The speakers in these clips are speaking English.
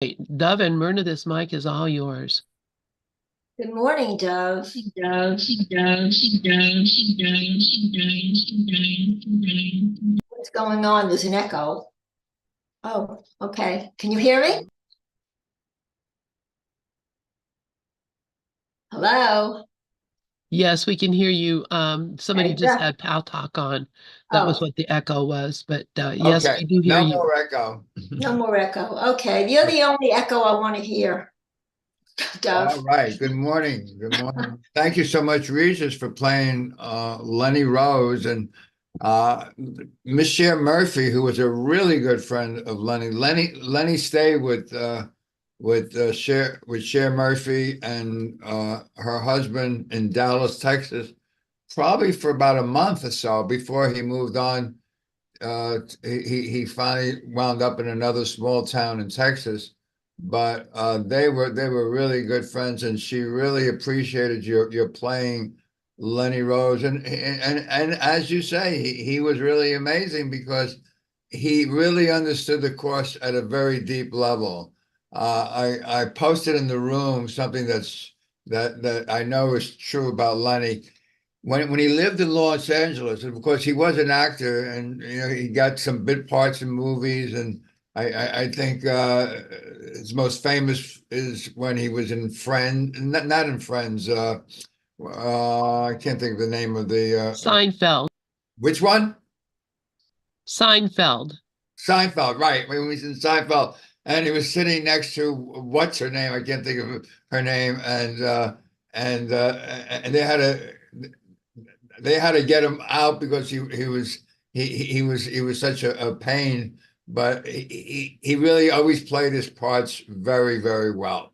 Dove and Myrna, this mic is all yours. Good morning, Dove. What's going on? There's an echo. Oh, okay. Can you hear me? Hello? Yes, we can hear you. Somebody Okay, just Dove. had Pal Talk on. That was Oh, what the echo was, but yes, Okay, we do hear no you. more echo. no more echo. Okay, you're the only echo I want to hear, All Dove. right. Good morning. Good morning. Thank you so much, Regis, for playing Lenny Rose and uh, Miss Cher Murphy, who was a really good friend of Lenny. Lenny stayed with Cher Murphy and her husband in Dallas, Texas, probably for about a month or so before he moved on. He finally wound up in another small town in Texas, but they were really good friends, and she really appreciated your playing Lenny Rose, and as you say, he was really amazing because he really understood the course at a very deep level. I posted in the room something that I know is true about Lenny when he lived in Los Angeles, and of course he was an actor, and he got some bit parts in movies, and I think his most famous is when he was in Friends, not in Friends. I can't think of the name of the Seinfeld. which one? Seinfeld. Seinfeld, right? When he was in Seinfeld, and he was sitting next to what's her name? I can't think of her name, and they had to get him out because he was such a pain, but he really always played his parts very, very well.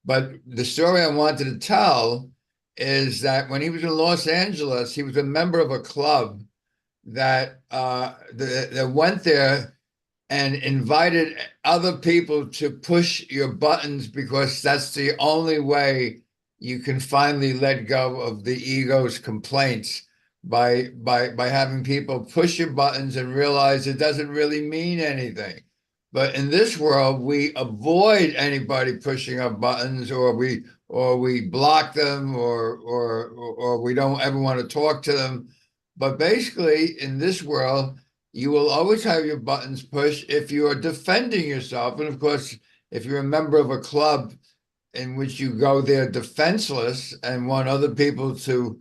But the story I wanted to tell is that when he was in Los Angeles, he was a member of a club that went there and invited other people to push your buttons because that's the only way you can finally let go of the ego's complaints by having people push your buttons and realize it doesn't really mean anything. But in this world, we avoid anybody pushing our buttons, or we block them, or we don't ever want to talk to them. But basically, in this world, you will always have your buttons pushed if you are defending yourself. And of course, if you're a member of a club in which you go there defenseless and want other people to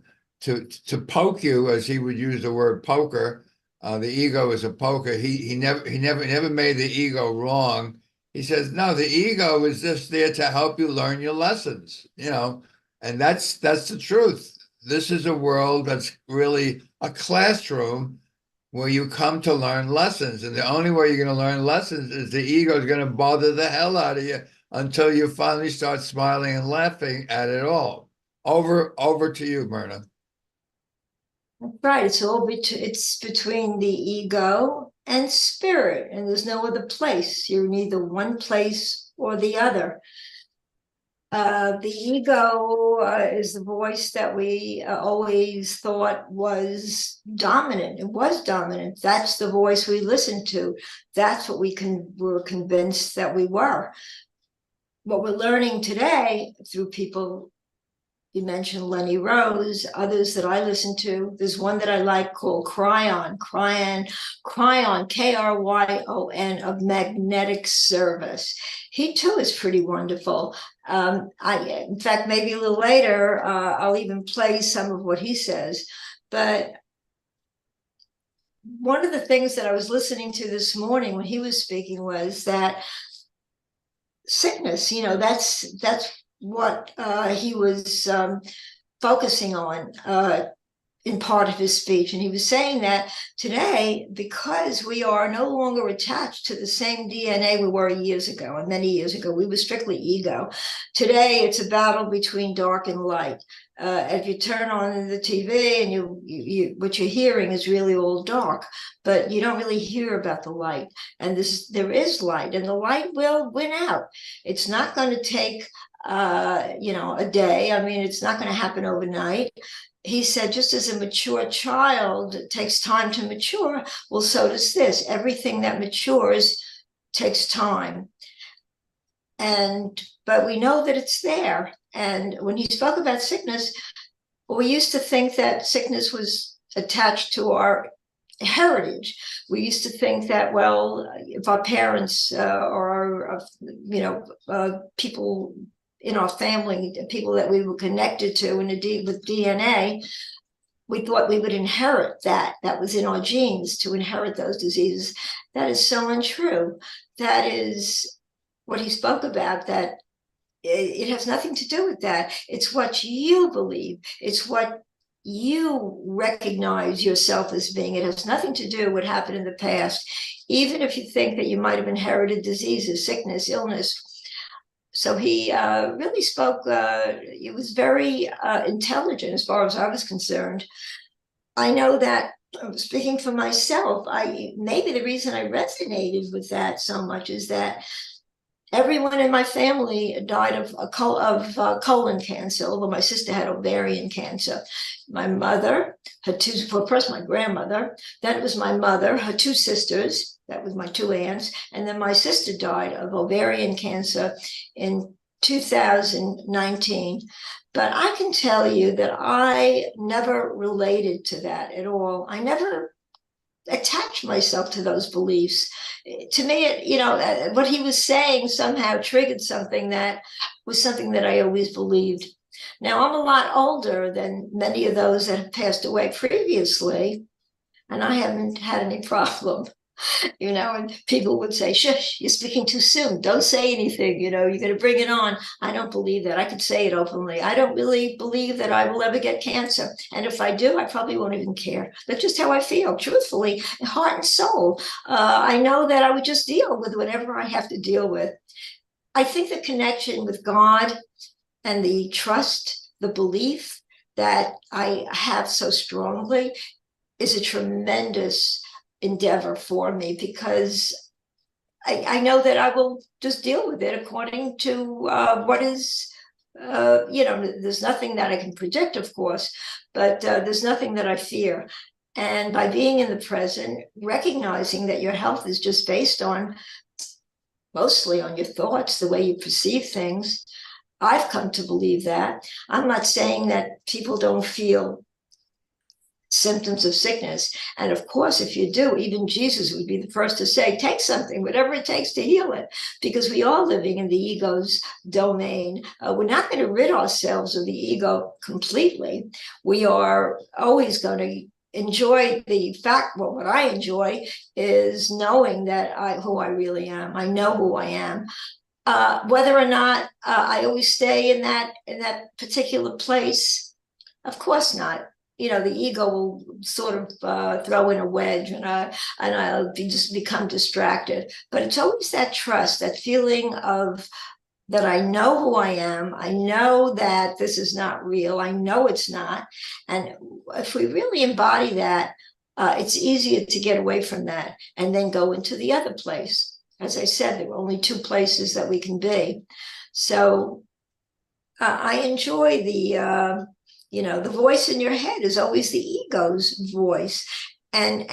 poke you, as he would use the word poker, the ego is a poker. He never made the ego wrong. He says, no, the ego is just there to help you learn your lessons, and that's the truth. This is a world that's really a classroom where you come to learn lessons. And the only way you're going to learn lessons is the ego is going to bother the hell out of you until you finally start smiling and laughing at it all. Over to you, Myrna. Right. It's between the ego and spirit, and there's no other place. You're neither one place or the other. The ego is the voice that we always thought was dominant. It was dominant. That's the voice we listened to. That's what were convinced that we were. What we're learning today through people, you mentioned Lenny Rose, others that I listen to. There's one that I like called Cryon, Kryon, of Magnetic Service. He too is pretty wonderful. In fact, maybe a little later, I'll even play some of what he says. But one of the things that I was listening to this morning when he was speaking was that sickness, that's what he was focusing on in part of his speech. And he was saying that today, because we are no longer attached to the same DNA we were years ago, and many years ago, we were strictly ego. Today, it's a battle between dark and light. If you turn on the TV and you what you're hearing is really all dark, but you don't really hear about the light. And there is light, and the light will win out. It's not going to take a day. I mean, it's not going to happen overnight. He said, just as a mature child takes time to mature, well, so does this. Everything that matures takes time. But we know that it's there. And when he spoke about sickness, we used to think that sickness was attached to our heritage. We used to think that, well, if our parents or people in our family, people that we were connected to with DNA, we thought we would inherit that. That was in our genes, to inherit those diseases. That is so untrue. That is what he spoke about, that it has nothing to do with that. It's what you believe. It's what you recognize yourself as being. It has nothing to do with what happened in the past, even if you think that you might have inherited diseases, sickness, illness. So he really spoke, it was very intelligent as far as I was concerned. I know that, speaking for myself, maybe the reason I resonated with that so much is that everyone in my family died of colon cancer, although my sister had ovarian cancer. My mother, first my grandmother, then it was my mother, her two sisters, that was my two aunts, and then my sister died of ovarian cancer in 2019. But I can tell you that I never related to that at all. I never attach myself to those beliefs. To me, what he was saying somehow triggered something that was something that I always believed. Now, I'm a lot older than many of those that have passed away previously, and I haven't had any problem. And people would say, shush, you're speaking too soon. Don't say anything, you're going to bring it on. I don't believe that. I could say it openly. I don't really believe that I will ever get cancer. And if I do, I probably won't even care. That's just how I feel, truthfully, heart and soul. I know that I would just deal with whatever I have to deal with. I think the connection with God and the trust, the belief that I have so strongly is a tremendous endeavor for me, because I know that I will just deal with it according to what is, there's nothing that I can predict, of course, but there's nothing that I fear. And by being in the present, recognizing that your health is just based mostly on your thoughts, the way you perceive things, I've come to believe that. I'm not saying that people don't feel symptoms of sickness. And of course, if you do, even Jesus would be the first to say, take something, whatever it takes to heal it, because we are living in the ego's domain. We're not going to rid ourselves of the ego completely. We are always going to enjoy the fact, well, what I enjoy is knowing that who I really am. I know who I am. Whether or not I always stay in that particular place, of course not. The ego will sort of throw in a wedge, and I'll just become distracted. But it's always that trust, that feeling of that I know who I am. I know that this is not real. I know it's not. And if we really embody that, it's easier to get away from that and then go into the other place. As I said, there are only two places that we can be. So I enjoy the voice in your head is always the ego's voice. And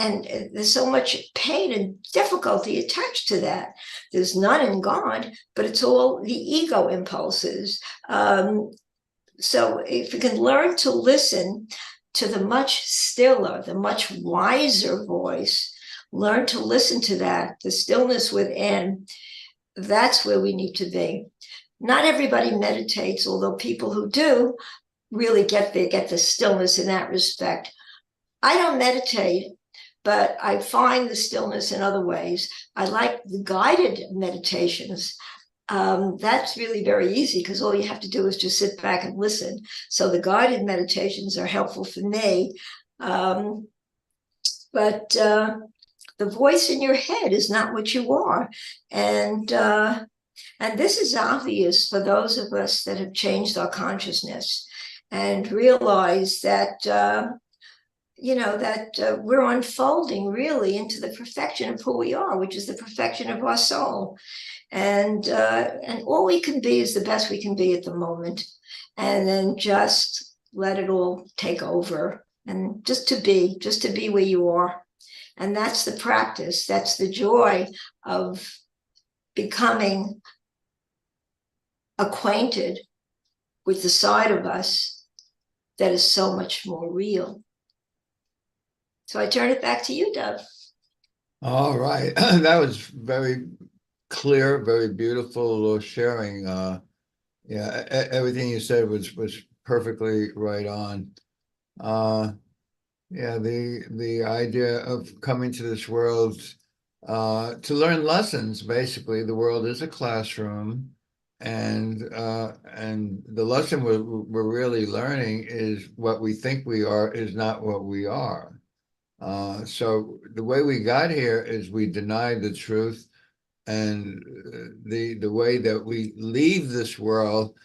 there's so much pain and difficulty attached to that. There's none in God, but it's all the ego impulses. So if you can learn to listen to the much stiller, the much wiser voice, learn to listen to that, the stillness within, that's where we need to be. Not everybody meditates, although people who do really get the stillness in that respect. I don't meditate, but I find the stillness in other ways. I like the guided meditations. That's really very easy, because all you have to do is just sit back and listen. So the guided meditations are helpful for me. But the voice in your head is not what you are. And this is obvious for those of us that have changed our consciousness and realize that, we're unfolding really into the perfection of who we are, which is the perfection of our soul. And all we can be is the best we can be at the moment. And then just let it all take over, and just to be where you are. And that's the practice. That's the joy of becoming acquainted with the side of us that is so much more real. So I turn it back to you, Doug. All right. That was very clear, very beautiful sharing. Yeah, everything you said was perfectly right on. Yeah, the idea of coming to this world to learn lessons. Basically, the world is a classroom, and the lesson we're really learning is what we think we are is not what we are. So the way we got here is we denied the truth, and the way that we leave this world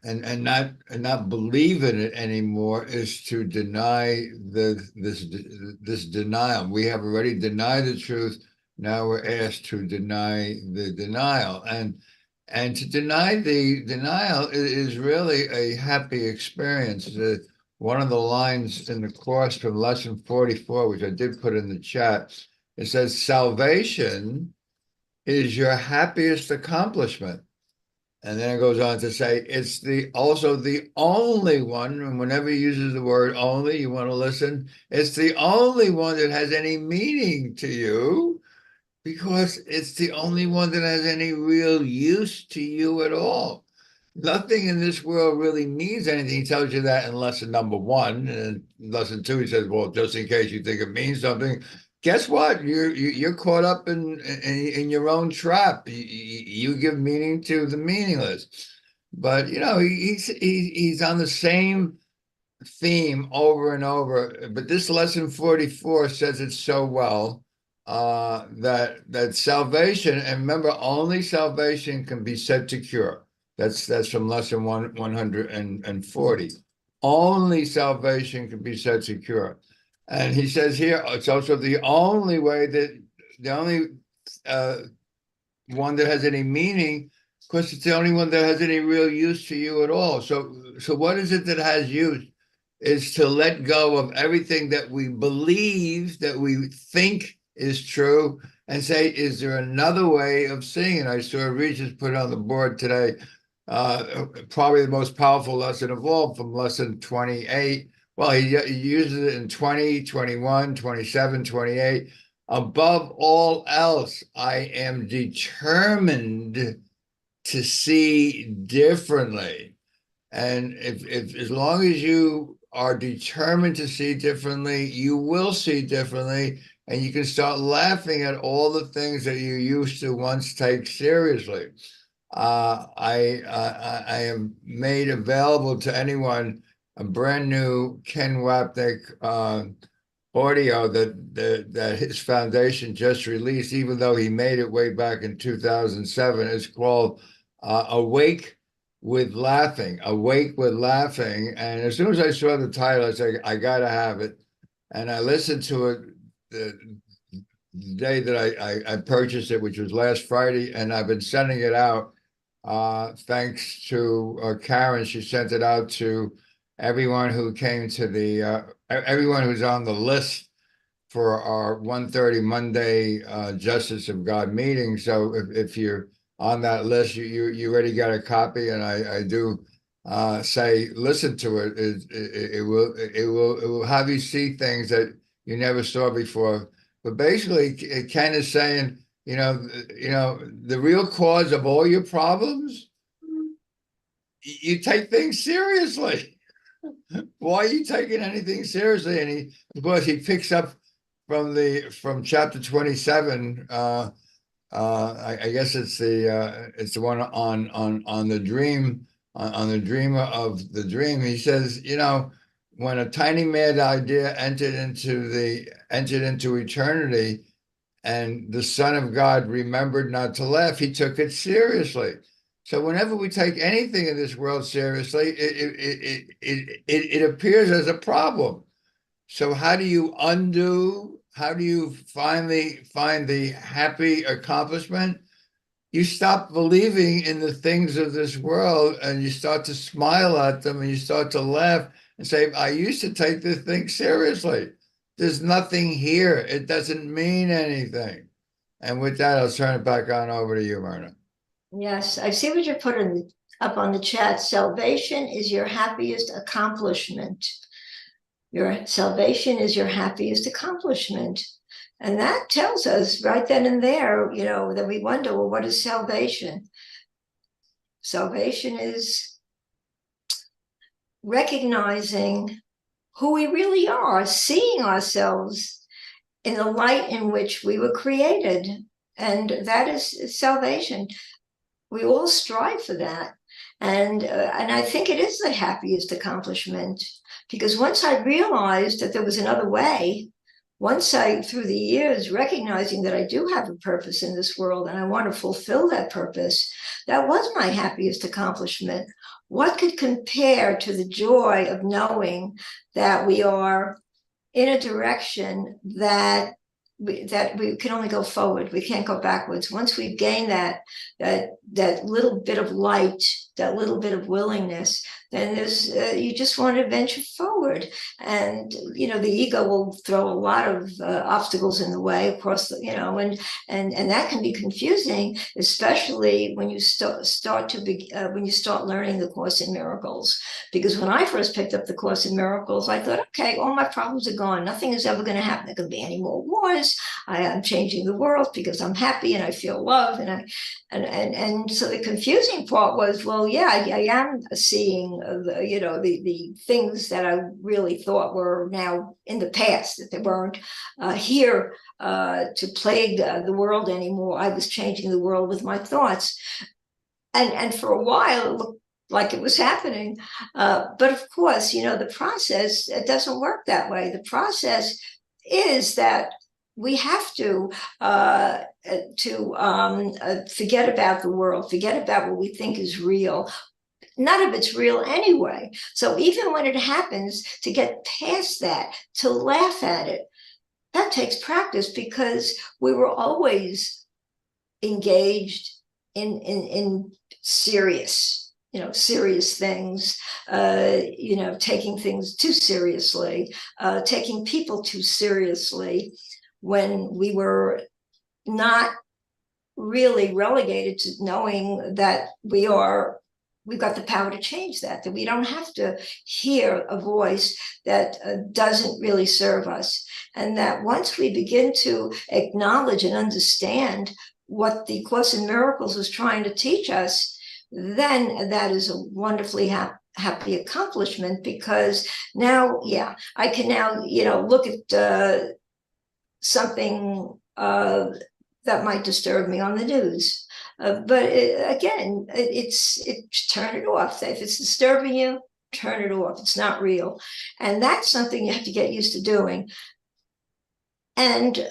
and not believe in it anymore is to deny this denial. We have already denied the truth. Now we're asked to deny the denial, and to deny the denial is really a happy experience. One of the lines in the course from lesson 44, which I did put in the chat, it says, "Salvation is your happiest accomplishment." And then it goes on to say, it's also the only one, and whenever he uses the word only, you want to listen, it's the only one that has any meaning to you, because it's the only one that has any real use to you at all. Nothing in this world really means anything. He tells you that in lesson number 1. And lesson 2, he says, well, just in case you think it means something, guess what? You're caught up in your own trap. You give meaning to the meaningless. But he's on the same theme over and over. But this lesson 44 says it so well, that salvation, and remember, only salvation can be said to cure. That's from lesson 140. Only salvation can be said to cure. And he says here, it's also the only way that the only one that has any meaning, because it's the only one that has any real use to you at all. So what is it that has use? Is to let go of everything that we believe, that we think is true, and say, is there another way of seeing it? I saw Regis put on the board today, probably the most powerful lesson of all, from lesson 28. Well, he uses it in 20, 21, 27, 28. Above all else, I am determined to see differently. And if as long as you are determined to see differently, you will see differently, and you can start laughing at all the things that you used to once take seriously. I have made available to anyone a brand new Ken Wapnick audio that his foundation just released, even though he made it way back in 2007. It's called Awake with Laughing. Awake with Laughing. And as soon as I saw the title, I said, I gotta have it. And I listened to it the day that I purchased it, which was last Friday, and I've been sending it out. Thanks to Karen, she sent it out to everyone who came to everyone who's on the list for our 1:30 Monday Justice of God meeting. So if you're on that list, you already got a copy, and I do say listen to it. It will have you see things that you never saw before. But basically, Ken is saying, the real cause of all your problems, you take things seriously. Why are you taking anything seriously? And because he picks up from chapter 27. I guess it's the one on the dream, on the dreamer of the dream. He says, when a tiny mad idea entered into eternity, and the Son of God remembered not to laugh, he took it seriously. So whenever we take anything in this world seriously, it appears as a problem. So how do you undo? How do you finally find the happy accomplishment? You stop believing in the things of this world, and you start to smile at them, and you start to laugh and say, I used to take this thing seriously. There's nothing here. It doesn't mean anything. And with that, I'll turn it back on over to you, Myrna. Yes, I see what you put in up on the chat, salvation is your happiest accomplishment. Your salvation is your happiest accomplishment. And that tells us right then and there, you know, that we wonder, well, what is salvation? Salvation is recognizing who we really are, seeing ourselves in the light in which we were created. And that is salvation. We all strive for that. And I think it is the happiest accomplishment, because once I realized that there was another way, once I, through the years, recognizing that I do have a purpose in this world and I want to fulfill that purpose, that was my happiest accomplishment. What could compare to the joy of knowing that we are in a direction that we can only go forward. We can't go backwards. Once we've gained that little bit of light, that little bit of willingness, then there's you just want to venture forward. And you know, the ego will throw a lot of obstacles in the way, of course, you know, and that can be confusing, especially when you start learning the Course in Miracles. Because when I first picked up the Course in Miracles, I thought, okay, all my problems are gone. Nothing is ever going to happen. There can be any more wars. I am changing the world because I'm happy and I feel love. And so the confusing part was, well, yeah, I am seeing the things that I really thought were now in the past, that they weren't here to plague the world anymore. I was changing the world with my thoughts. And for a while, it looked like it was happening. But of course, you know, the process, it doesn't work that way. The process is that we have to forget about the world, forget about what we think is real. None of it's real anyway. So even when it happens, to get past that, to laugh at it, that takes practice, because we were always engaged in serious things, taking things too seriously, taking people too seriously, when we were not really relegated to knowing that we've got the power to change that we don't have to hear a voice that doesn't really serve us. And that once we begin to acknowledge and understand what the Course in Miracles is trying to teach us, then that is a wonderfully happy accomplishment, because now, I can now, look at something that might disturb me on the news. But it's turn it off. If it's disturbing you, turn it off. It's not real. And that's something you have to get used to doing. And,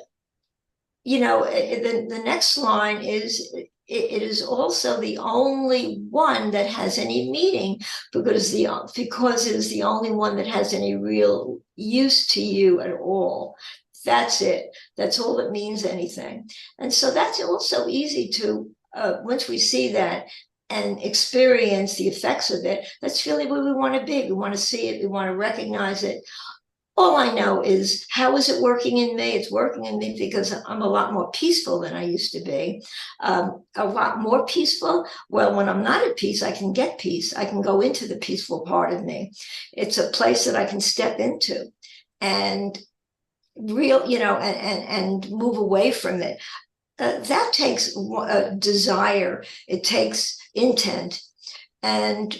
the next line is, it is also the only one that has any meaning, because it is the only one that has any real use to you at all. That's it. That's all that means anything. And so that's also easy to, once we see that and experience the effects of it, that's really where we want to be. We want to see it. We want to recognize it. All I know is, how is it working in me? It's working in me because I'm a lot more peaceful than I used to be. A lot more peaceful. Well, when I'm not at peace, I can get peace. I can go into the peaceful part of me. It's a place that I can step into and and move away from it. That takes desire. It takes intent. And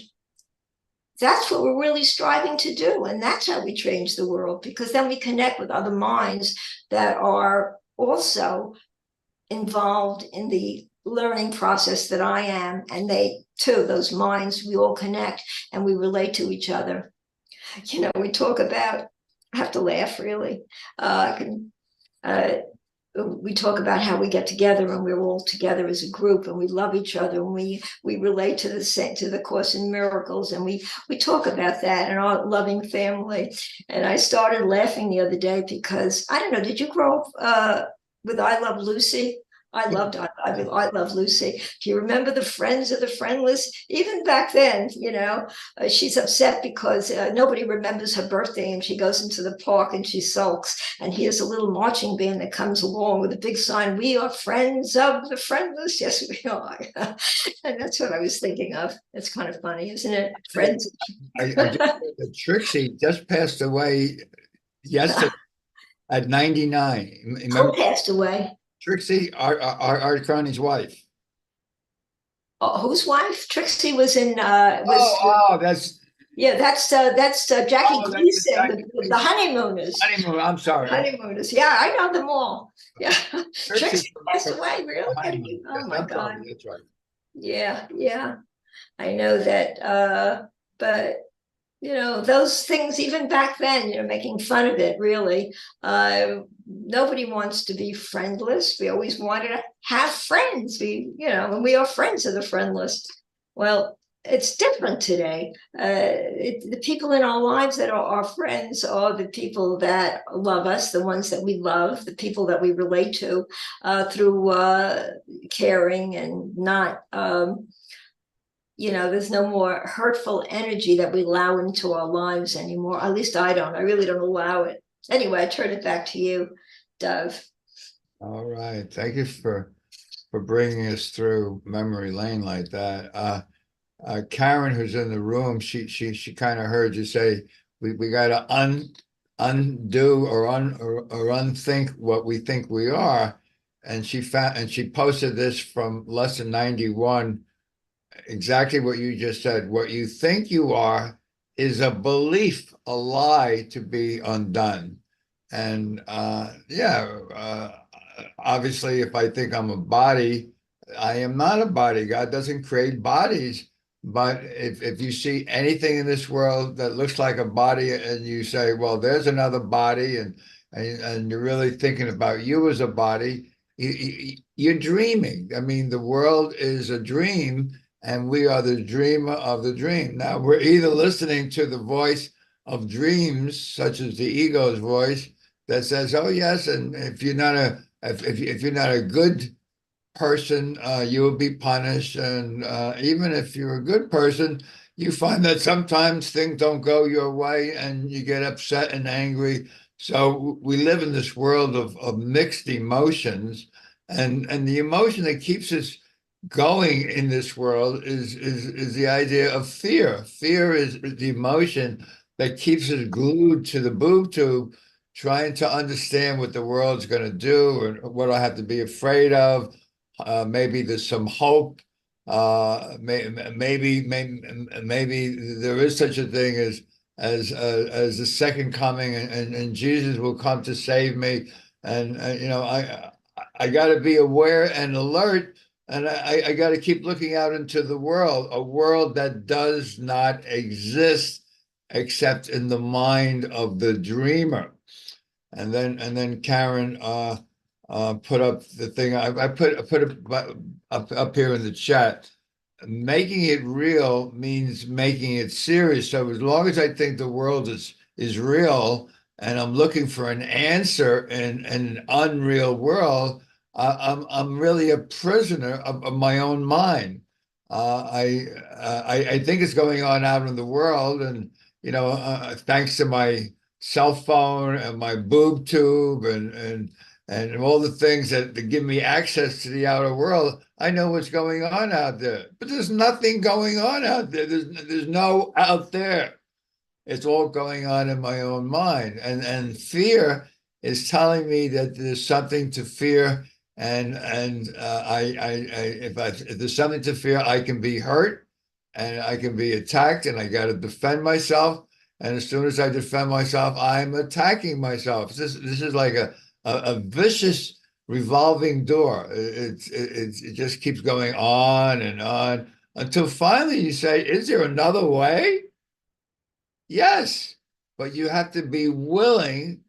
that's what we're really striving to do. And that's how we change the world, because then we connect with other minds that are also involved in the learning process that I am. And they too, those minds, we all connect and we relate to each other. We talk about, I have to laugh really. We talk about how we get together and we're all together as a group and we love each other and we relate to the Course in Miracles, and we talk about that and our loving family. And I started laughing the other day because, I don't know, did you grow up with I Love Lucy? I loved I I mean, I love Lucy. Do you remember the Friends of the Friendless? Even back then, she's upset because nobody remembers her birthday, and she goes into the park and she sulks. And here's a little marching band that comes along with a big sign, "We are friends of the friendless." Yes, we are. And that's what I was thinking of. It's kind of funny, isn't it? Friends. Trixie just passed away yesterday at 99. Who Remember passed away? Trixie, Art Carney's wife? Oh, whose wife? Trixie was in. That's Jackie Oh, that's Gleason, Jackie the Honeymooners. Honeymoon. I'm sorry. Honeymooners. Yeah, I know them all. Yeah, Trixie passed from away. Really? Honeymoon. Oh my I'm God. sorry, that's right. Yeah. I know that. But those things, even back then, making fun of it, really. Nobody wants to be friendless. We always wanted to have friends. And we are friends of the friendless. Well, it's different today. The people in our lives that are our friends are the people that love us, the ones that we love, the people that we relate to through caring and not. There's no more hurtful energy that we allow into our lives anymore. At least I don't. I really don't allow it. Anyway, I turn it back to you, Dove. All right. Thank you for bringing us through memory lane like that. Karen, who's in the room, she kind of heard you say we got to undo or unthink what we think we are, and she posted this from lesson 91. Exactly what you just said. What you think you are is a belief, a lie to be undone. And obviously, if I think I'm a body, I am not a body. God doesn't create bodies. But if you see anything in this world that looks like a body and you say, well, there's another body, and you're really thinking about you as a body, you're dreaming. I mean, the world is a dream, and we are the dreamer of the dream. Now, we're either listening to the voice of dreams, such as the ego's voice, that says, "Oh yes," and if you're not a good person, you will be punished. And even if you're a good person, you find that sometimes things don't go your way, and you get upset and angry. So we live in this world of mixed emotions, and the emotion that keeps us going in this world is the idea of fear. Fear is the emotion that keeps us glued to the boob tube, trying to understand what the world's going to do and what I have to be afraid of. Maybe there's some hope. Maybe there is such a thing as the second coming, and Jesus will come to save me. And I got to be aware and alert. And I got to keep looking out into the world, a world that does not exist except in the mind of the dreamer. And then Karen put up the thing. I put it up here in the chat. Making it real means making it serious. So as long as I think the world is real, and I'm looking for an answer in an unreal world, I'm really a prisoner of my own mind. I think it's going on out in the world, and thanks to my cell phone and my boob tube and all the things that give me access to the outer world, I know what's going on out there. But there's nothing going on out there. There's no out there. It's all going on in my own mind. And fear is telling me that there's something to fear. And if there's something to fear, I can be hurt and I can be attacked, and I got to defend myself. And as soon as I defend myself, I'm attacking myself. This is like a vicious revolving door. It just keeps going on and on until finally you say, is there another way? Yes, but you have to be willing,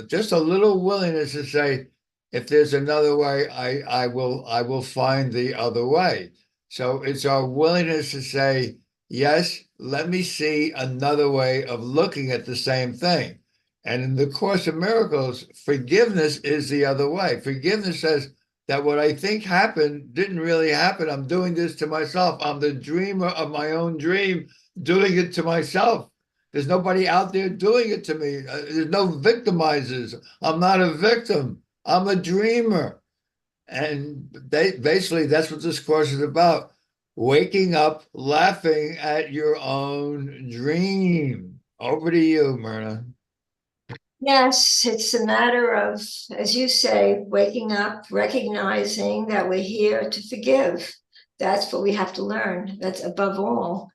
just a little willingness to say, if there's another way, I will find the other way. So it's our willingness to say, yes, let me see another way of looking at the same thing. And in the Course of Miracles, forgiveness is the other way. Forgiveness says that what I think happened didn't really happen. I'm doing this to myself. I'm the dreamer of my own dream, doing it to myself. There's nobody out there doing it to me. There's no victimizers. I'm not a victim. I'm a dreamer. And basically, that's what this course is about. Waking up, laughing at your own dream. Over to you, Myrna. Yes, it's a matter of, as you say, waking up, recognizing that we're here to forgive. That's what we have to learn. That's above all.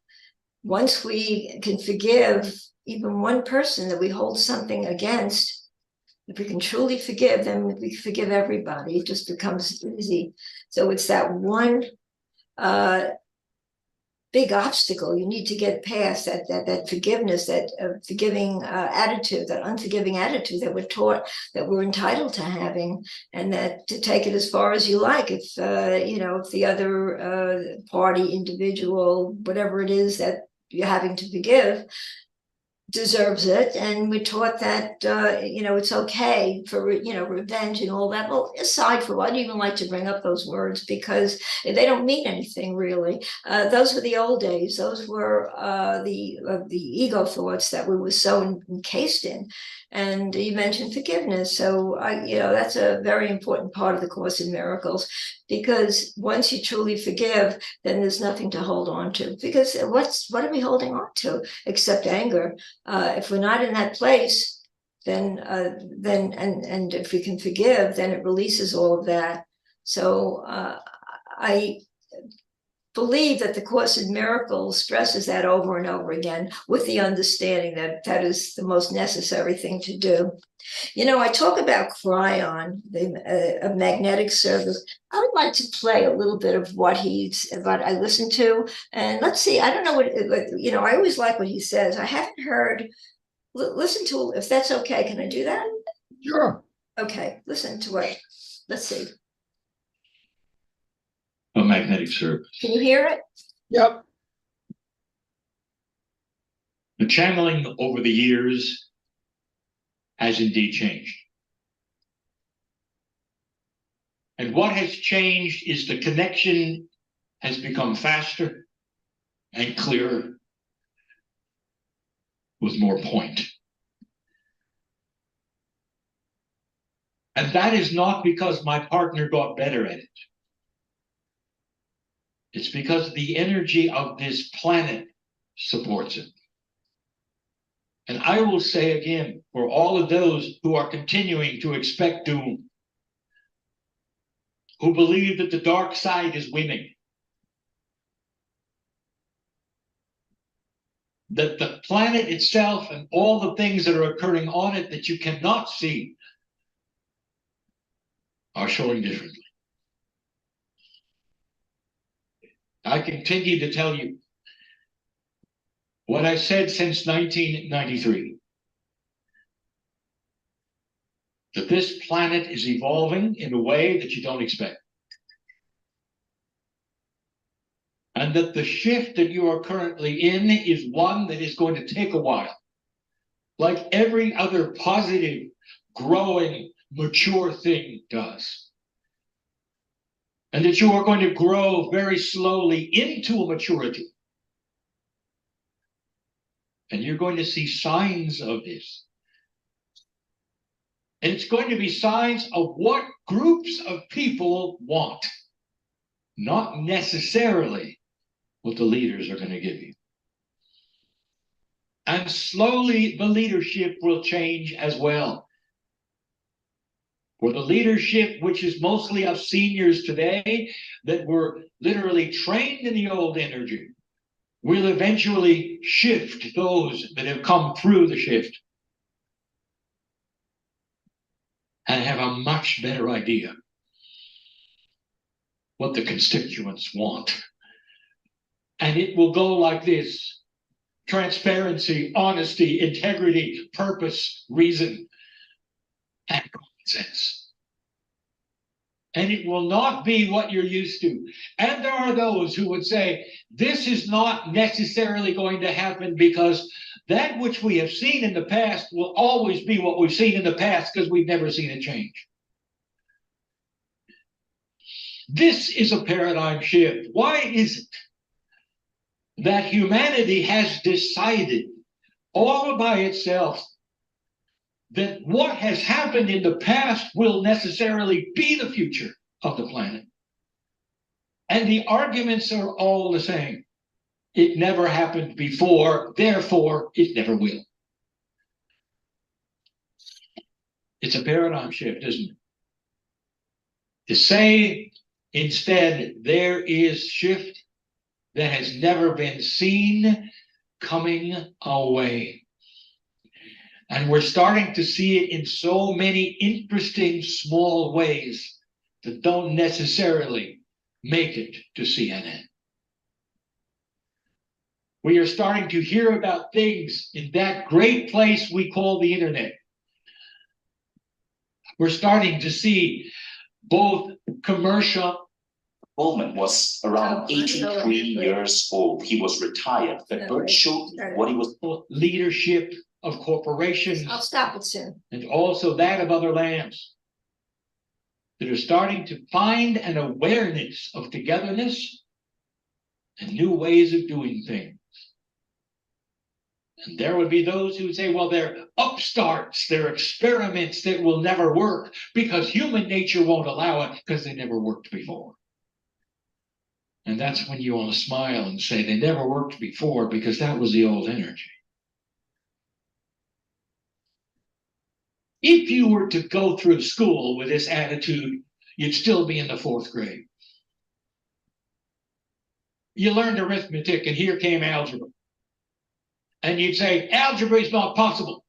Once we can forgive even one person that we hold something against, if we can truly forgive, then we forgive everybody. It just becomes easy. So it's that one big obstacle you need to get past, that forgiveness, that forgiving attitude, that unforgiving attitude that we're taught that we're entitled to having, and that to take it as far as you like. If if the other party, individual, whatever it is that you're having to forgive, deserves it, and we're taught that it's okay for revenge and all that. Well, aside from, I don't even like to bring up those words because they don't mean anything really. Those were the old days. Those were the ego thoughts that we were so encased in. And you mentioned forgiveness, so that's a very important part of the Course in Miracles, because once you truly forgive, then there's nothing to hold on to, because what are we holding on to except anger? If we're not in that place, then and if we can forgive, then it releases all of that. So I believe that the Course in Miracles stresses that over and over again, with the understanding that that is the most necessary thing to do. I talk about Cryon, a magnetic service. I would like to play a little bit of what I listened to, and let's see. I don't know I always like what he says. I haven't heard. Listen to, if that's okay. Can I do that? Sure. Okay, listen to it. Let's see. A magnetic service. Can you hear it? Yep. The channeling over the years has indeed changed. And what has changed is the connection has become faster and clearer with more point. And that is not because my partner got better at it. It's because the energy of this planet supports it. And I will say again, for all of those who are continuing to expect doom, who believe that the dark side is winning, that the planet itself and all the things that are occurring on it that you cannot see are showing differently. I continue to tell you what I said since 1993, that this planet is evolving in a way that you don't expect. And that the shift that you are currently in is one that is going to take a while. Like every other positive, growing, mature thing does. And that you are going to grow very slowly into a maturity. And you're going to see signs of this. And it's going to be signs of what groups of people want, not necessarily what the leaders are going to give you. And slowly the leadership will change as well. For the leadership, which is mostly of seniors today that were literally trained in the old energy, will eventually shift those that have come through the shift and have a much better idea what the constituents want. And it will go like this: transparency, honesty, integrity, purpose, reason, and common sense. And it will not be what you're used to. And there are those who would say, this is not necessarily going to happen because that which we have seen in the past will always be what we've seen in the past because we've never seen it change. This is a paradigm shift. Why is it that humanity has decided all by itself that what has happened in the past will necessarily be the future of the planet? And the arguments are all the same. It never happened before, therefore it never will. It's a paradigm shift, isn't it? To say instead there is shift that has never been seen coming away. And we're starting to see it in so many interesting small ways that don't necessarily make it to CNN. We are starting to hear about things in that great place we call the internet. We're starting to see both commercial. Bowman was around 83 years old. He was retired. The bird showed what he was. Leadership of corporations. I'll stop it soon. And also that of other lands that are starting to find an awareness of togetherness and new ways of doing things. And there would be those who would say, well, they're upstarts, they're experiments that will never work because human nature won't allow it because they never worked before. And that's when you want to smile and say they never worked before because that was the old energy. If you were to go through school with this attitude, you'd still be in the 4th grade. You learned arithmetic and here came algebra. And you'd say, algebra is not possible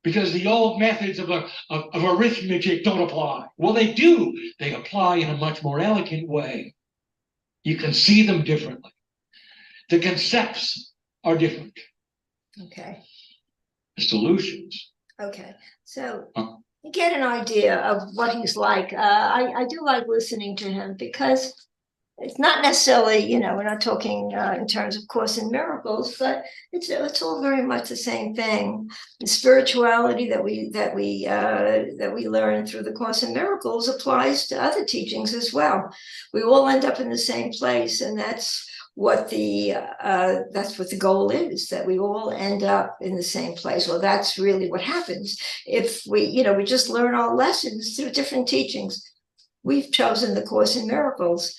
because the old methods of arithmetic don't apply. Well, they do. They apply in a much more elegant way. You can see them differently. The concepts are different. Okay. The solutions. Okay. So you get an idea of what he's like. I do like listening to him because it's not necessarily, you know, we're not talking in terms of Course in Miracles, but it's all very much the same thing. The spirituality that we learn through the Course in Miracles applies to other teachings as well. We all end up in the same place, and that's what the goal is, that we all end up in the same place. Well, that's really what happens if we just learn our lessons through different teachings. We've chosen the Course in Miracles.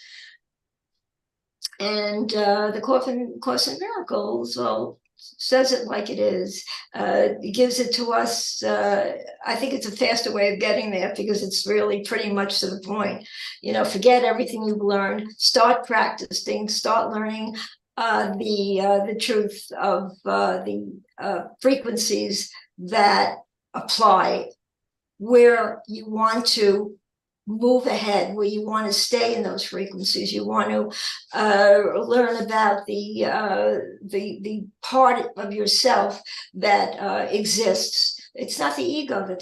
And the Course in Miracles, well, says it like it is. It gives it to us. I think it's a faster way of getting there because it's really pretty much to the point. You know, forget everything you've learned. Start practicing. Start learning the truth of the frequencies that apply where you want to move ahead, where you want to stay in those frequencies. You want to learn about the part of yourself that exists. It's not the ego that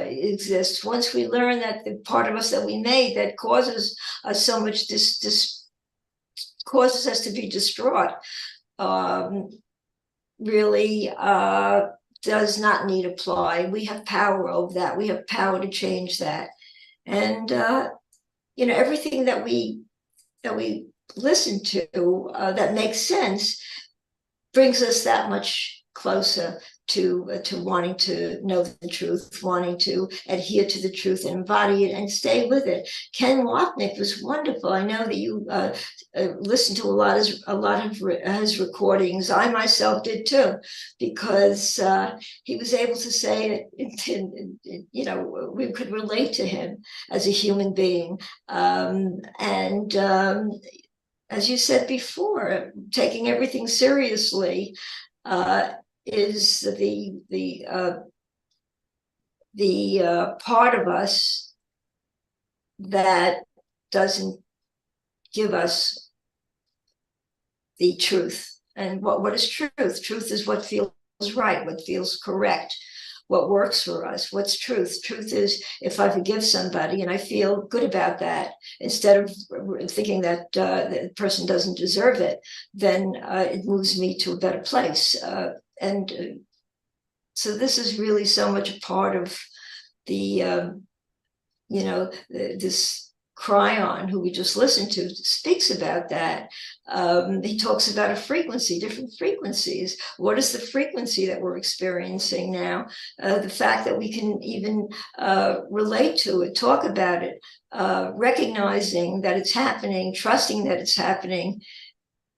exists. Once we learn that the part of us that we made that causes us so much causes us to be distraught, really does not need apply. We have power over that. We have power to change that. And everything that we listen to that makes sense brings us that much closer to wanting to know the truth, wanting to adhere to the truth and embody it and stay with it. Ken Wapnick was wonderful. I know that you listened to a lot of his recordings. I myself did too, because he was able to say it. We could relate to him as a human being, and as you said before, taking everything seriously is the part of us that doesn't give us the truth. And what is truth? Truth is what feels right, what feels correct, what works for us. What's truth? Truth is if I forgive somebody and I feel good about that, instead of thinking that the person doesn't deserve it, then it moves me to a better place. So this is really so much a part of the this Cryon, who we just listened to, speaks about that. He talks about a frequency, different frequencies. What is the frequency that we're experiencing now? The fact that we can even relate to it, talk about it, recognizing that it's happening, trusting that it's happening,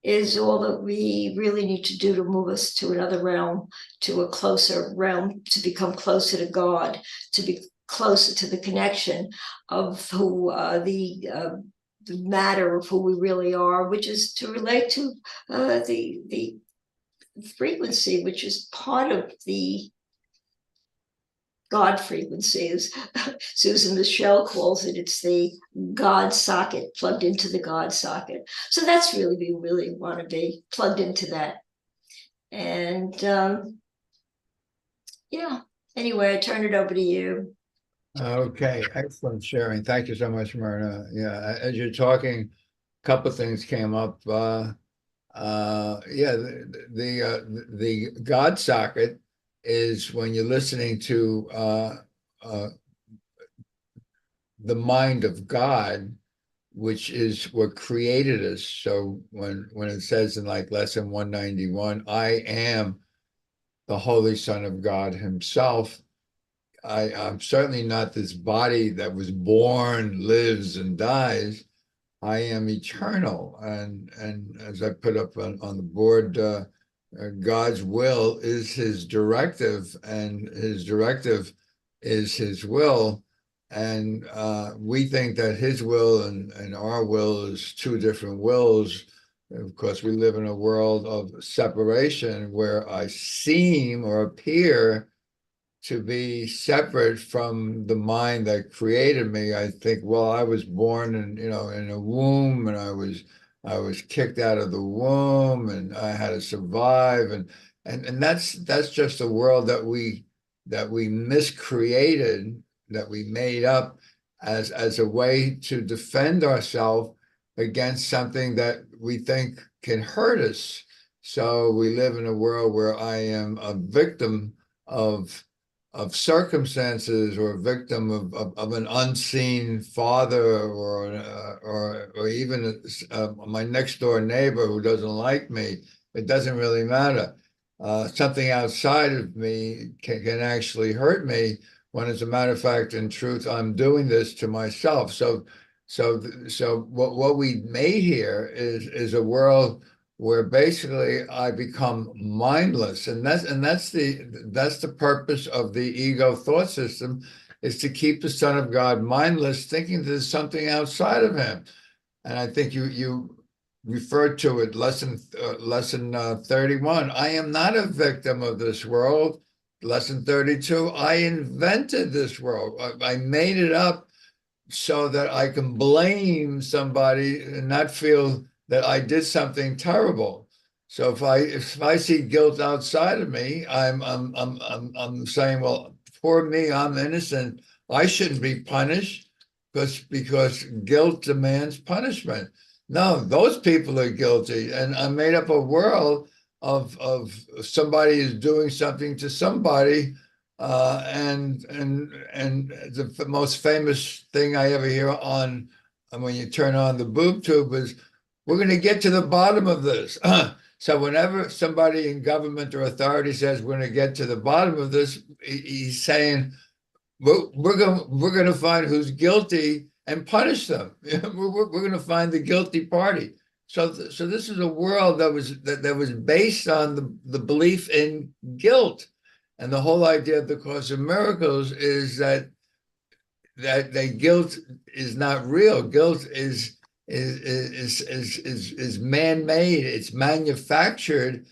is all that we really need to do to move us to another realm, to a closer realm, to become closer to God, to be closer to the connection of who the matter of who we really are, which is to relate to the frequency, which is part of the God frequency, as Susan Michelle calls it. It's the God socket, plugged into the God socket. So that's really, we really want to be plugged into that. And yeah, anyway, I turn it over to you. Okay, excellent sharing. Thank you so much, Myrna. Yeah, as you're talking, a couple of things came up. Yeah, the God socket is when you're listening to the mind of God, which is what created us. So when it says in like lesson 191, I am the Holy Son of God himself, I'm certainly not this body that was born, lives, and dies. I am eternal. And as I put up on the board, God's will is his directive, and his directive is his will. And we think that his will and our will is two different wills. Of course, we live in a world of separation where I seem or appear to be separate from the mind that created me. I think, well, I was born in a womb, and I was kicked out of the womb, and I had to survive, and that's just a world that we miscreated, that we made up as a way to defend ourselves against something that we think can hurt us. So we live in a world where I am a victim of circumstances, or a victim of an unseen father, or even my next door neighbor who doesn't like me. It doesn't really matter. Something outside of me can actually hurt me, when, as a matter of fact, in truth, I'm doing this to myself. So what we made here is a world where basically I become mindless, and that's the purpose of the ego thought system, is to keep the Son of God mindless, thinking there's something outside of him. And I think you referred to it, lesson 31. I am not a victim of this world. Lesson 32. I invented this world. I made it up so that I can blame somebody and not feel that I did something terrible. So if I see guilt outside of me, I'm saying, well, poor me, I'm innocent. I shouldn't be punished because guilt demands punishment. No, those people are guilty, and I made up a world of somebody is doing something to somebody. And the most famous thing I ever hear on when you turn on the boob tube is, we're going to get to the bottom of this. So whenever somebody in government or authority says we're going to get to the bottom of this, he's saying we're going to find who's guilty and punish them. We're going to find the guilty party. So this is a world that was based on the belief in guilt. And the whole idea of the Course in Miracles is that guilt is not real. Guilt is man-made. It's manufactured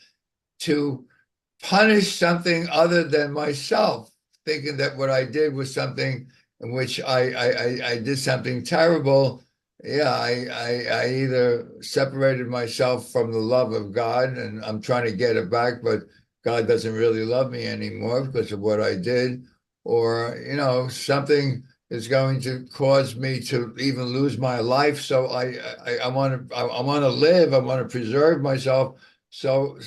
to punish something other than myself, thinking that what I did was something in which I did something terrible. Yeah, I either separated myself from the love of God, and I'm trying to get it back, but God doesn't really love me anymore because of what I did, or something is going to cause me to even lose my life. So I want to live. I want to preserve myself. So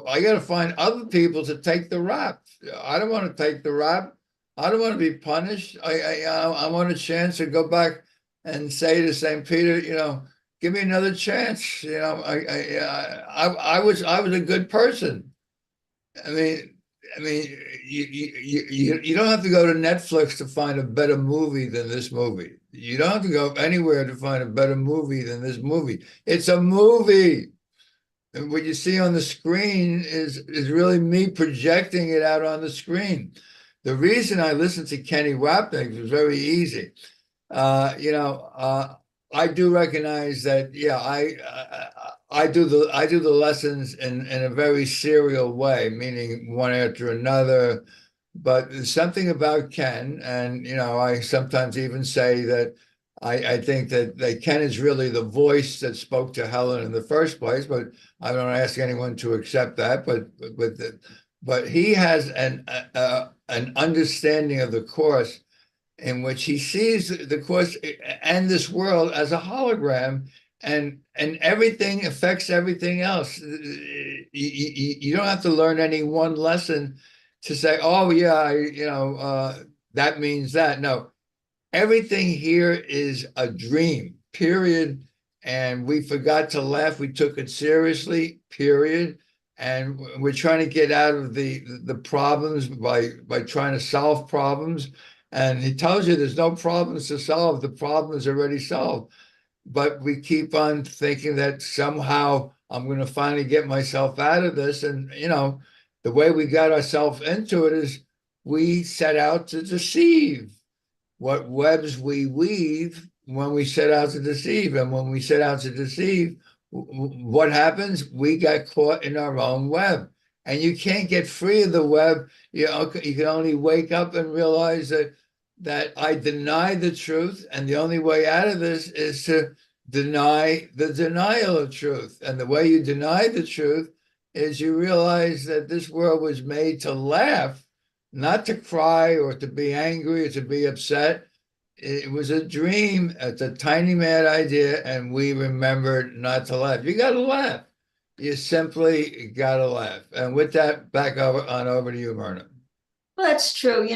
I got to find other people to take the rap. I don't want to take the rap. I don't want to be punished. I want a chance to go back and say to St. Peter, give me another chance. I was a good person. I mean, you don't have to go to Netflix to find a better movie than this movie. You don't have to go anywhere to find a better movie than this movie. It's a movie. And what you see on the screen is really me projecting it out on the screen. The reason I listened to Kenny Wapnick was very easy. I do recognize that, yeah, I do the lessons in a very serial way, meaning one after another. But there's something about Ken, and I sometimes even say that I think that Ken is really the voice that spoke to Helen in the first place. But I don't ask anyone to accept that. But he has an understanding of the Course in which he sees the Course and this world as a hologram, and everything affects everything else. You don't have to learn any one lesson to say, oh yeah, that means that. No, everything here is a dream, period. And we forgot to laugh. We took it seriously, period. And we're trying to get out of the problems by trying to solve problems. And he tells you there's no problems to solve. The problem is already solved. But we keep on thinking that somehow I'm going to finally get myself out of this. And, the way we got ourselves into it is we set out to deceive. What webs we weave when we set out to deceive. And when we set out to deceive, what happens? We got caught in our own web. And you can't get free of the web. You can only wake up and realize that I deny the truth. And the only way out of this is to deny the denial of truth. And the way you deny the truth is you realize that this world was made to laugh, not to cry or to be angry or to be upset. It was a dream. It's a tiny mad idea, and we remembered not to laugh. You got to laugh. You simply got to laugh. And with that, back over to you, Myrna. Well, that's true.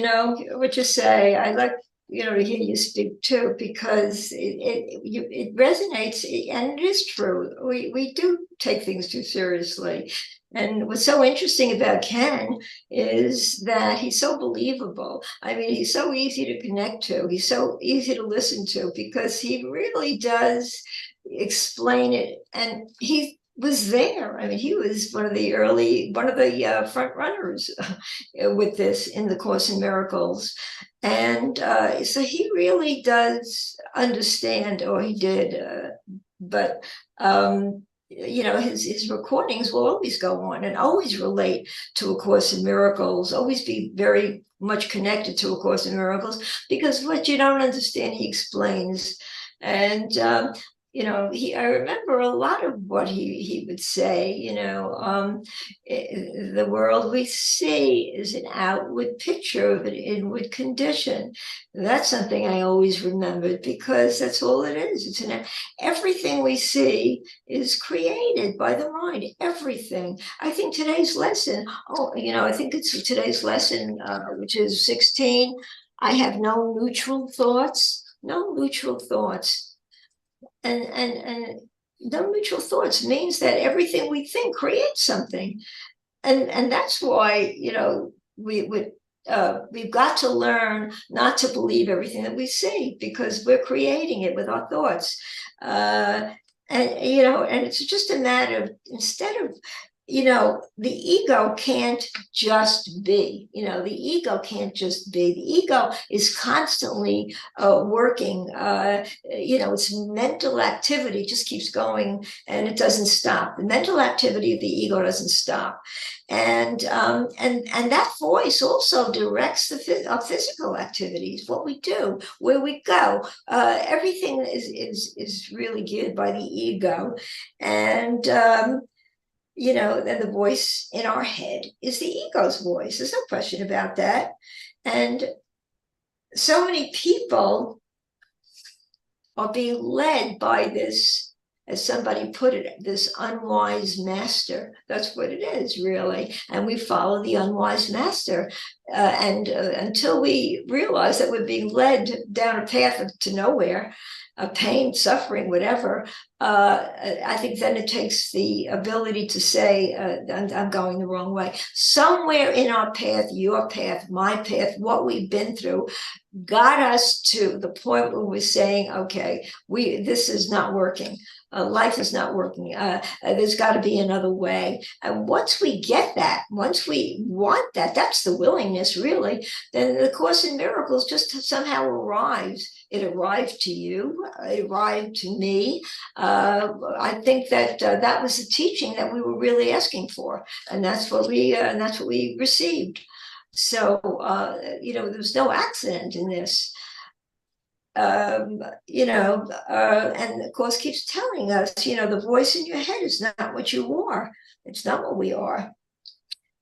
What you say, I like, to hear you speak too, because it resonates, and it is true. We do take things too seriously. And what's so interesting about Ken is that he's so believable. I mean, he's so easy to connect to. He's so easy to listen to because he really does explain it. And he was there. I mean, he was one of the front runners with this in the Course in Miracles. And so he really does understand, or he did, but his recordings will always go on and always relate to A Course in Miracles, always be very much connected to A Course in Miracles, because what you don't understand, he explains. And I remember a lot of what he would say. The world we see is an outward picture of an inward condition. That's something I always remembered, because that's all it is. Everything we see is created by the mind. Everything. I think today's lesson. I think it's today's lesson, which is 16. I have no neutral thoughts. No neutral thoughts. And no neutral thoughts means that everything we think creates something, and that's why we've got to learn not to believe everything that we see, because we're creating it with our thoughts, and it's just a matter of, instead of the ego can't just be. The ego can't just be. The ego is constantly working. Its mental activity just keeps going, and it doesn't stop. The mental activity of the ego doesn't stop, and that voice also directs our physical activities, what we do, where we go. Everything is really geared by the ego, and then the voice in our head is the ego's voice. There's no question about that. And so many people are being led by this, as somebody put it, this unwise master. That's what it is, really. And we follow the unwise master. And until we realize that we're being led down a path to nowhere, pain, suffering, whatever, I think then it takes the ability to say, I'm going the wrong way. Somewhere in our path, your path, my path, what we've been through, got us to the point where we're saying, okay, this is not working. Life is not working. There's got to be another way. And once we get that, once we want that, that's the willingness, really, then the Course in Miracles just somehow arrives. It arrived to you. It arrived to me. I think that that was the teaching that we were really asking for, and that's what we received. So there was no accident in this. And the Course keeps telling us, the voice in your head is not what you are. It's not what we are.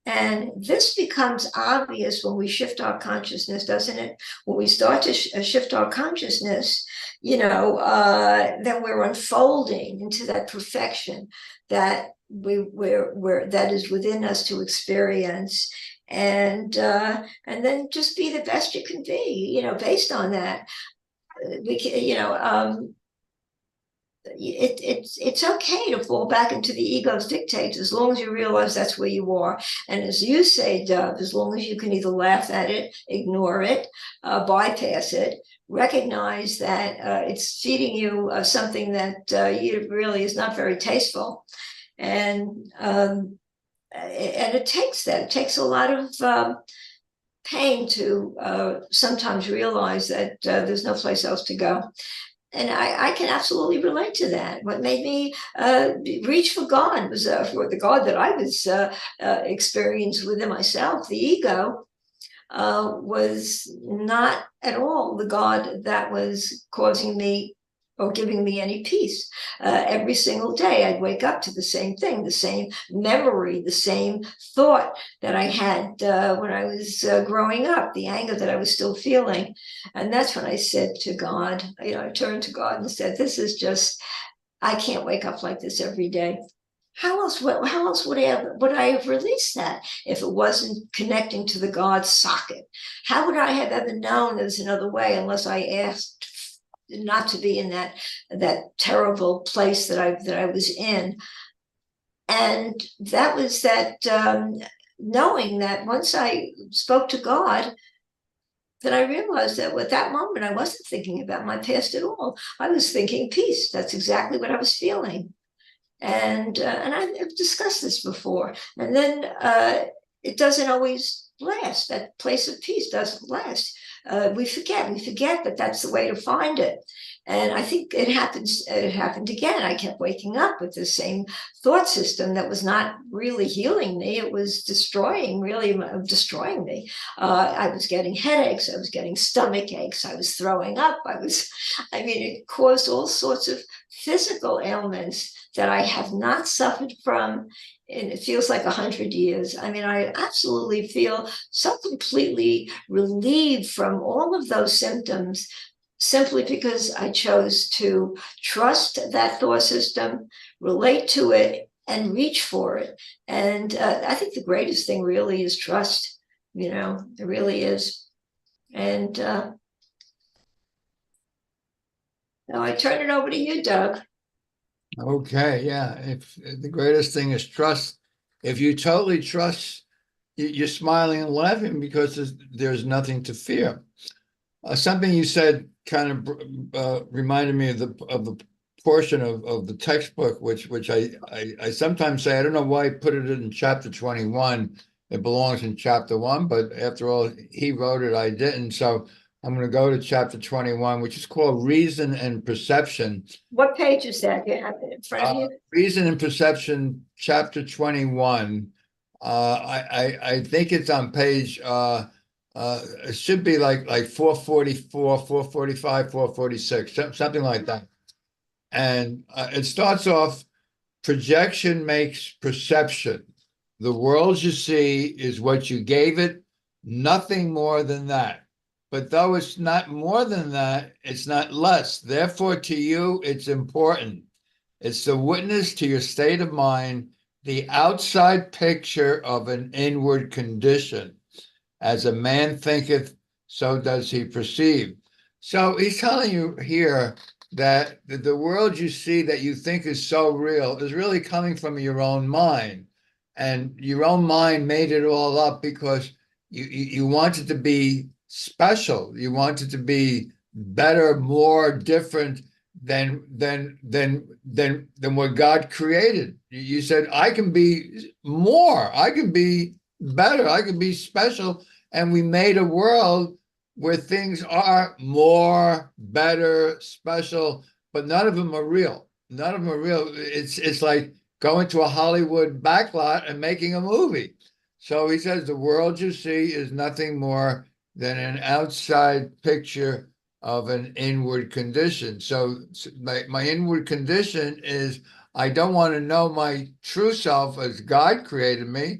And this becomes obvious when we shift our consciousness, doesn't it? When we start to shift our consciousness, then we're unfolding into that perfection that that is within us to experience. And then just be the best you can be, based on that. It's okay to fall back into the ego's dictates as long as you realize that's where you are. And as you say, Dove, as long as you can either laugh at it, ignore it, bypass it, recognize that it's feeding you something that really is not very tasteful. And it takes that. It takes a lot of pain to sometimes realize that there's no place else to go. And I can absolutely relate to that. What made me reach for God was for the God that I was experienced within myself. The ego was not at all the God that was causing me or giving me any peace. Every single day I'd wake up to the same thing, the same memory, the same thought that I had when I was growing up, the anger that I was still feeling. And that's when I said to God, I turned to God and said, this is just, I can't wake up like this every day. How else would I have released that if it wasn't connecting to the God socket? How would I have ever known there's another way unless I asked not to be in that terrible place that I was in? And that was that knowing that once I spoke to God, that I realized that at that moment I wasn't thinking about my past at all. I was thinking peace. That's exactly what I was feeling. And I've discussed this before. And then it doesn't always last. That place of peace doesn't last. We forget that that's the way to find it. And I think it happened again. I kept waking up with the same thought system that was not really healing me. It was destroying me. I was getting headaches. I was getting stomach aches. I was throwing up. It caused all sorts of physical ailments that I have not suffered from. And it feels like 100 years. I absolutely feel so completely relieved from all of those symptoms simply because I chose to trust that thought system, relate to it, and reach for it. And I think the greatest thing really is trust. It really is. And now I turn it over to you, Doug. Okay, yeah. If the greatest thing is trust, if you totally trust, you're smiling and laughing because there's nothing to fear. Something you said kind of reminded me of the portion of the textbook, which I sometimes say, I don't know why I put it in chapter 21. It belongs in chapter 1, but after all, he wrote it, I didn't. So I'm going to go to chapter 21, which is called Reason and Perception. What page is that? You have it in front of you? Reason and Perception, chapter 21. I think it's on page, it should be like 444, 445, 446, something like that. And it starts off, projection makes perception. The world you see is what you gave it, nothing more than that. But though it's not more than that, it's not less. Therefore, to you, it's important. It's the witness to your state of mind, the outside picture of an inward condition. As a man thinketh, so does he perceive. So he's telling you here that the world you see that you think is so real is really coming from your own mind. And your own mind made it all up because you wanted to be special. You wanted to be better, more different than what God created. You said, I can be more, I can be better, I can be special. And we made a world where things are more, better, special, but none of them are real. None of them are real. It's like going to a Hollywood backlot and making a movie. So he says the world you see is nothing more than an outside picture of an inward condition. So my inward condition is I don't want to know my true self as God created me.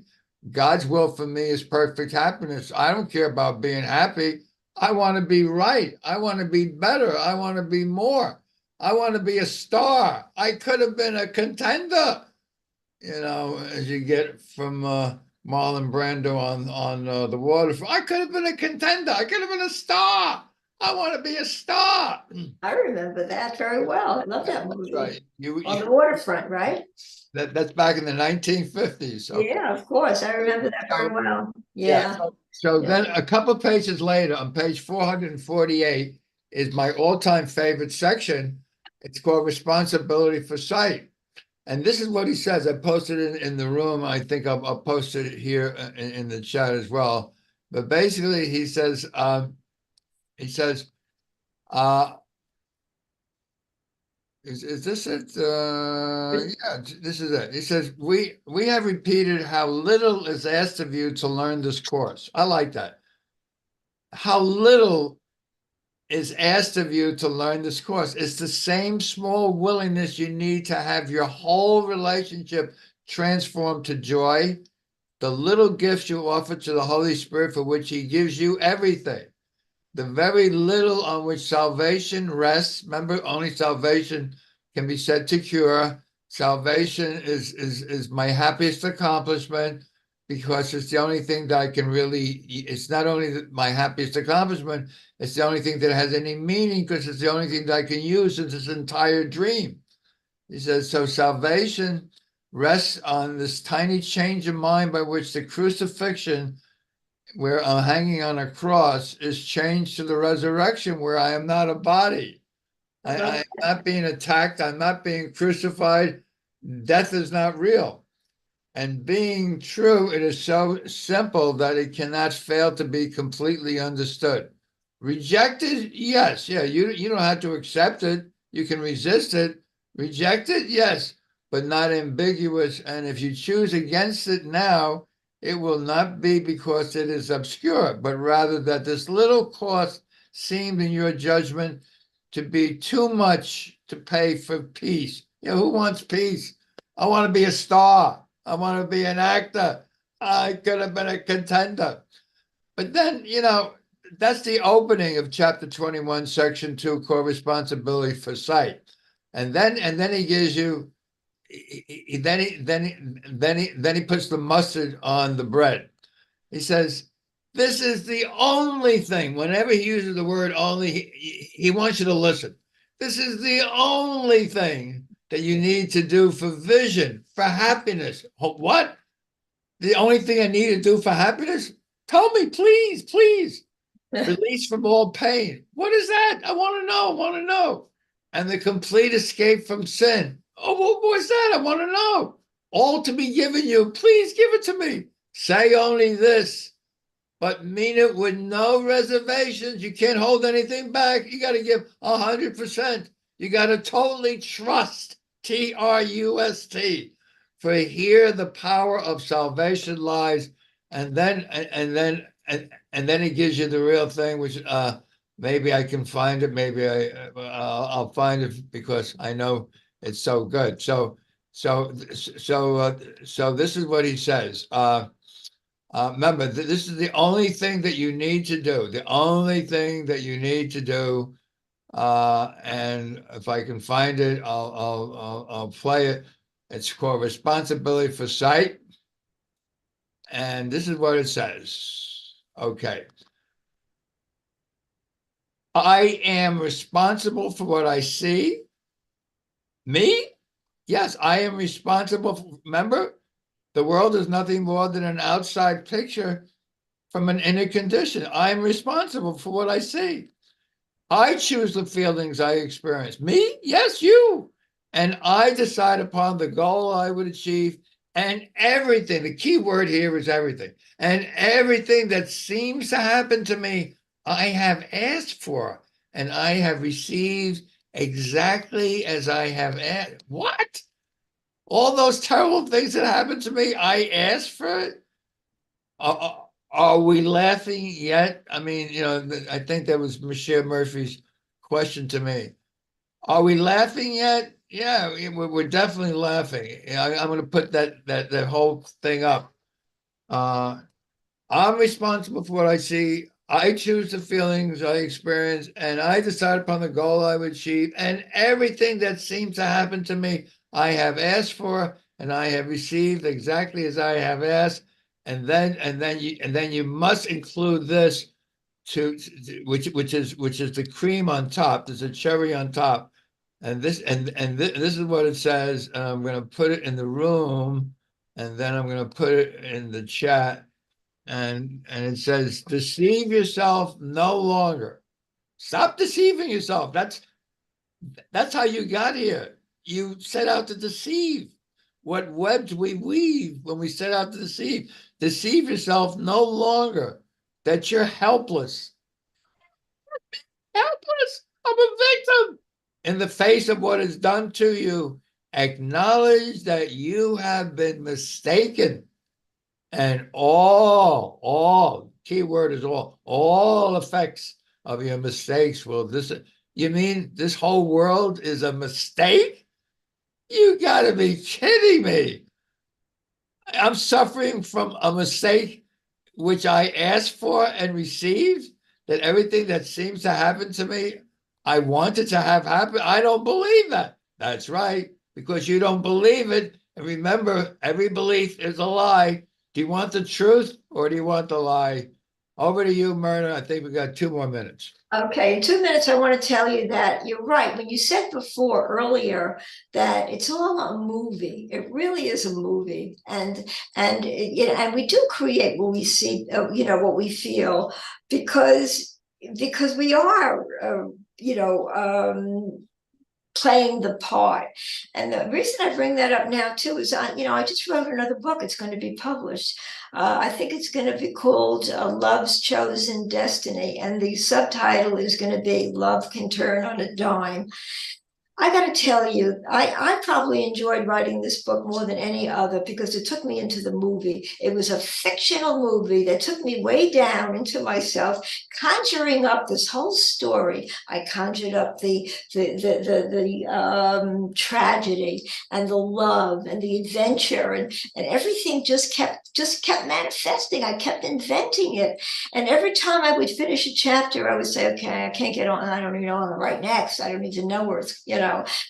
God's will for me is perfect happiness. I don't care about being happy. I want to be right. I want to be better. I want to be more. I want to be a star. I could have been a contender, as you get from Marlon Brando on the waterfront. I could have been a contender. I could have been a star. I want to be a star. I remember that very well. I love that movie. Right. On the waterfront, right? That's back in the 1950s. Okay. Yeah, of course. I remember that very well. Yeah. So then a couple of pages later, on page 448, is my all-time favorite section. It's called Responsibility for Sight. And this is what he says. I posted it in the room. I think I'll post it here in the chat as well. But basically, he says, is this it? Yeah, this is it. He says, we have repeated how little is asked of you to learn this course. I like that. How little is asked of you to learn this course. It's the same small willingness you need to have your whole relationship transformed to joy. The little gifts you offer to the Holy Spirit for which he gives you everything. The very little on which salvation rests. Remember, only salvation can be said to cure. Salvation is my happiest accomplishment because it's the only thing that I can really, it's not only my happiest accomplishment, it's the only thing that has any meaning because it's the only thing that I can use in this entire dream. He says, so salvation rests on this tiny change of mind by which the crucifixion where I'm hanging on a cross is changed to the resurrection where I am not a body. I am not being attacked. I'm not being crucified. Death is not real. And being true, it is so simple that it cannot fail to be completely understood. Rejected, yes. Yeah, you don't have to accept it. You can resist it. Reject it, yes, but not ambiguous. And if you choose against it now, it will not be because it is obscure, but rather that this little cost seemed in your judgment to be too much to pay for peace. Who wants peace? I want to be a star. I want to be an actor. I could have been a contender. But then, that's the opening of chapter 21, section 2, called Responsibility for Sight. And then he gives you, then he puts the mustard on the bread. He says, this is the only thing. Whenever he uses the word only, he wants you to listen. This is the only thing that you need to do for vision, for happiness. What? The only thing I need to do for happiness? Tell me, please, please. Release from all pain. What is that? I want to know. And the complete escape from sin. Oh, what was that? I want to know. All to be given you. Please give it to me. Say only this, but mean it with no reservations. You can't hold anything back. You got to give 100%. You got to totally trust. Trust. For here the power of salvation lies. And then he gives you the real thing, which maybe I can find it. Maybe I'll find it because I know it's so good. So this is what he says. Remember, this is the only thing that you need to do. The only thing that you need to do And if I can find it, I'll play it. It's called Responsibility for Sight. And this is what it says. Okay. I am responsible for what I see. Me? Yes, I am responsible for, remember, the world is nothing more than an outside picture from an inner condition. I'm responsible for what I see. I choose the feelings I experience. Me? Yes, you. And I decide upon the goal I would achieve and everything. The key word here is everything. And everything that seems to happen to me, I have asked for and I have received exactly as I have asked. What? All those terrible things that happened to me, I asked for it? Are we laughing yet? I mean, I think that was Michelle Murphy's question to me. Are we laughing yet? Yeah, we're definitely laughing. I'm going to put that whole thing up. I'm responsible for what I see. I choose the feelings I experience, and I decide upon the goal I would achieve. And everything that seems to happen to me, I have asked for, and I have received exactly as I have asked. And then you must include this which is the cream on top. There's a cherry on top, and this is what it says. And I'm going to put it in the room, and then I'm going to put it in the chat. And it says, deceive yourself no longer. Stop deceiving yourself. That's how you got here. You set out to deceive. What webs we weave when we set out to deceive. Deceive yourself no longer that you're helpless. Helpless. I'm a victim. In the face of what is done to you, acknowledge that you have been mistaken. And all, key word is all effects of your mistakes will you mean this whole world is a mistake? You gotta be kidding me. I'm suffering from a mistake which I asked for and received, that everything that seems to happen to me, I wanted to have happen. I don't believe that. That's right, because you don't believe it. And remember, every belief is a lie. Do you want the truth or do you want the lie? Over to you, Myrna. I think we got 2 more minutes. Okay, in 2 minutes, I want to tell you that you're right. When you said before earlier that it's all a movie, it really is a movie, and we do create what we see, what we feel, because we are, playing the part. And the reason I bring that up now too is I just wrote another book. It's going to be published. I think it's going to be called Love's Chosen Destiny, and the subtitle is going to be Love Can Turn on a Dime. I got to tell you, I probably enjoyed writing this book more than any other because it took me into the movie. It was a fictional movie that took me way down into myself, conjuring up this whole story. I conjured up the tragedy and the love and the adventure, and everything just kept manifesting. I kept inventing it, and every time I would finish a chapter, I would say, "Okay, I can't get on. I don't even know what to write next. I don't even know where it's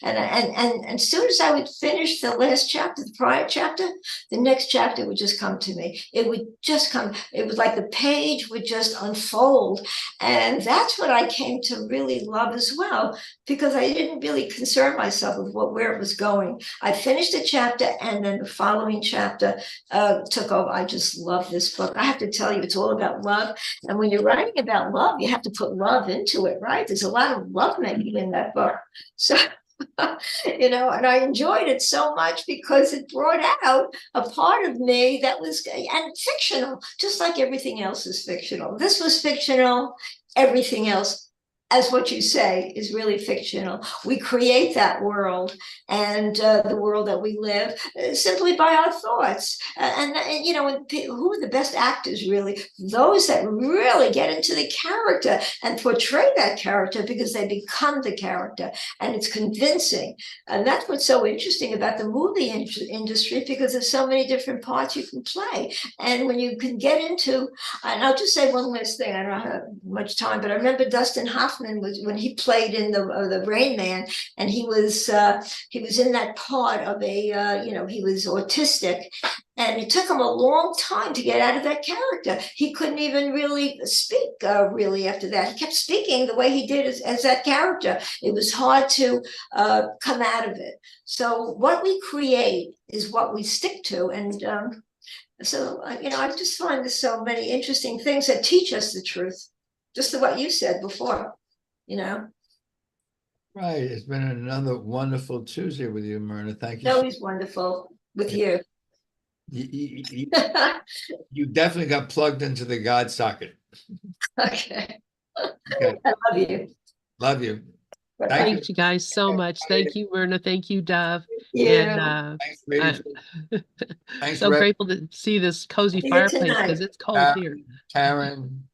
And as soon as I would finish the last chapter, the prior chapter, the next chapter would just come to me. It would just come. It was like the page would just unfold. And that's what I came to really love as well, because I didn't really concern myself with where it was going. I finished the chapter, and then the following chapter took over. I just love this book. I have to tell you, it's all about love. And when you're writing about love, you have to put love into it, right? There's a lot of love making in that book. So, and I enjoyed it so much because it brought out a part of me that was and fictional, just like everything else is fictional. This was fictional. Everything else, as what you say, is really fictional. We create that world and the world that we live simply by our thoughts. And who are the best actors, really? Those that really get into the character and portray that character, because they become the character, and it's convincing. And that's what's so interesting about the movie industry, because there's so many different parts you can play. And when you can get into, and I'll just say one last thing, I don't have much time, but I remember Dustin Hoffman Hoffman was when he played in the Rain Man, and he was in that part of a he was autistic, and it took him a long time to get out of that character. He couldn't even really speak really after that. He kept speaking the way he did as that character. It was hard to come out of it. So what we create is what we stick to, and so I just find there's so many interesting things that teach us the truth, just to what you said before, Right. It's been another wonderful Tuesday with you, Myrna. Thank you. It's always wonderful with you. You definitely got plugged into the God socket. Okay. Okay. I love you. Love you. Thank Thank you guys so much. Thank you, Myrna. Thank you, Dove. And Thanks, ladies. Thanks, so Rev. grateful to see this cozy See you fireplace tonight. because it's cold here. Karen,